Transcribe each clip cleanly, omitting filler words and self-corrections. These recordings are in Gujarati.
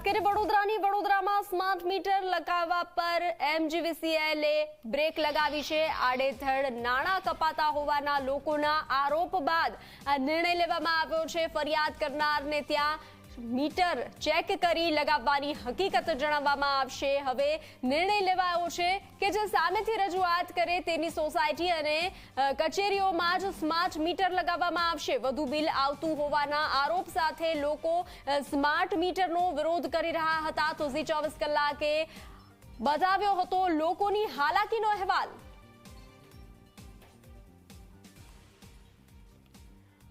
વાત કરીએ વડોદરામાં સ્માર્ટ મીટર લગાવવા પર MGVCLએ બ્રેક લગાવી છે। આડેધડ નાણાં કપાતા હોવાના લોકોના આરોપ બાદ આ નિર્ણય લેવામાં આવ્યો છે। ફરિયાદ કરનારને ત્યાં મીટર ચેક કરી લગાવવાની હકીકત જણાવવામાં આવશે। હવે નિર્ણય લેવાયો છે કે જે સામેથી રજૂઆત કરે તેની સોસાયટી અને કચેરીઓમાં જ સ્માર્ટ મીટર લગાવવામાં આવશે। વધુ બિલ આવતું હોવાના આરોપ સાથે લોકો સ્માર્ટ મીટરનો વિરોધ કરી રહ્યા હતા। તો ઝી 24 કલાકે બતાવ્યો હતો લોકોની હાલાકીનો અહેવાલ।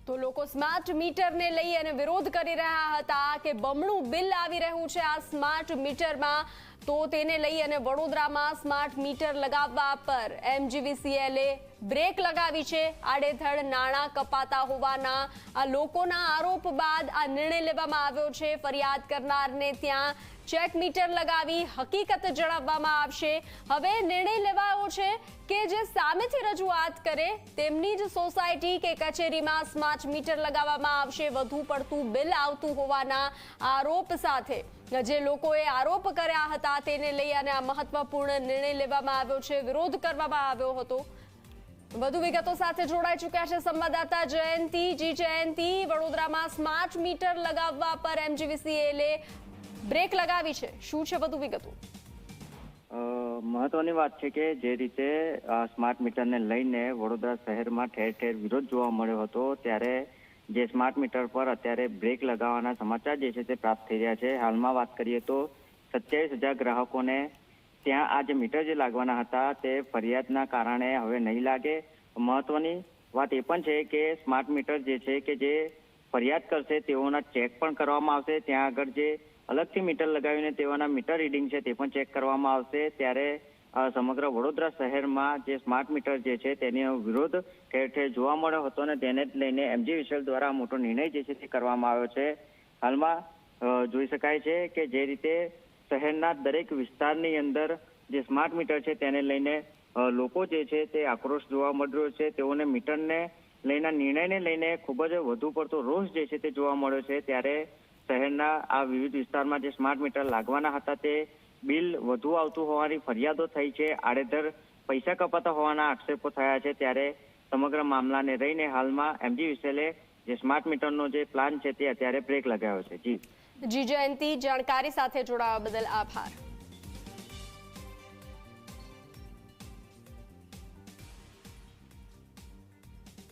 તો લોકો સ્માર્ટ મીટરને લઈ અને વિરોધ કરી રહ્યા હતા કે બમણું બિલ આવી રહ્યું છે આ સ્માર્ટ મીટરમાં। તો તેને લઈ અને વડોદરામાં સ્માર્ટ મીટર લગાવવા પર MGVCLએ બ્રેક લગાવી છે। આડેધડ નાણાં કપાતા હોવાના આ લોકોના આરોપ બાદ આ નિર્ણય લેવામાં આવ્યો છે। ફરિયાદ કરનારને ત્યાં ચેક મીટર લગાવી હકીકત જણાવવામાં આવશે। હવે નિર્ણય લેવાયો છે કે જે સામેથી રજૂઆત કરે તેમની જ સોસાયટી કે કચેરીમાં સ્માર્ટ મીટર લગાવવામાં આવશે। વધુ પડતું બિલ આવતું હોવાના આરોપ સાથે જે લોકોએ આરોપ કર્યા હતા તેને લઈ અને આ મહત્વપૂર્ણ નિર્ણય લેવામાં આવ્યો છે। વિરોધ કરવામાં આવ્યો હતો। વધુ વિગતો સાથે જોડાઈ ચૂક્યા છે સંવાદદાતા જયંતિ। જયંતિ, વડોદરામાં સ્માર્ટ મીટર લગાવવા પર MGVCLએ બ્રેક લગાવી છે, શું છે વધુ વિગતો? મહત્વની વાત છે કે જે રીતે સ્માર્ટ મીટરને લઈને વડોદરા શહેરમાં ઠેર ઠેર વિરોધ જોવા મળ્યો હતો, ત્યારે જે સ્માર્ટ મીટર પર અત્યારે બ્રેક લગાવવાના સમાચાર જે છે તે પ્રાપ્ત થઈ રહ્યા છે। હાલમાં વાત કરીએ તો 27,000 ગ્રાહકોને ત્યાં આ જે મીટર જે લાગવાના હતા તે ફરિયાદના કારણે હવે નહીં લાગે। મહત્વની વાત એ પણ છે કે સ્માર્ટ મીટર જે છે કે જે ફરિયાદ કરશે તેઓના ચેક પણ કરવામાં આવશે। ત્યાં આગળ જે અલગથી મીટર લગાવીને તેઓના મીટર રીડિંગ છે તે પણ ચેક કરવામાં આવશે। ત્યારે સમગ્ર વડોદરા શહેરમાં જે સ્માર્ટ મીટર જે છે તેનો વિરોધ ઠેર ઠેર જોવા મળ્યો હતો અને તેને જ લઈને MGVCL દ્વારા મોટો નિર્ણય જે છે તે કરવામાં આવ્યો છે। હાલમાં જોઈ શકાય છે કે જે રીતે શહેરના દરેક વિસ્તારની અંદર જે સ્માર્ટ મીટર છે તેને લઈને લોકો જે છે તે આક્રોશ જોવા મળી રહ્યો છે। તેઓને મીટરને લઈને નિર્ણયને લઈને ખૂબ જ વધુ પડતો રોષ જે છે તે જોવા મળ્યો છે। ત્યારે શહેરના આ વિવિધ વિસ્તારમાં જે સ્માર્ટ મીટર લાગવાના હતા તે બિલ વધુ આવતું હોવાની ફરિયાદો થઈ છે। આડેધડ પૈસા કપાતા હોવાના આક્ષેપો થયા છે। ત્યારે સમગ્ર મામલાને લઈને હાલમાં MGVCLએ જે સ્માર્ટ મીટરનો જે પ્લાન છે તે અત્યારે બ્રેક લગાવ્યો છે। જી જયંતિ, જાણકારી સાથે જોડાવા બદલ આભાર।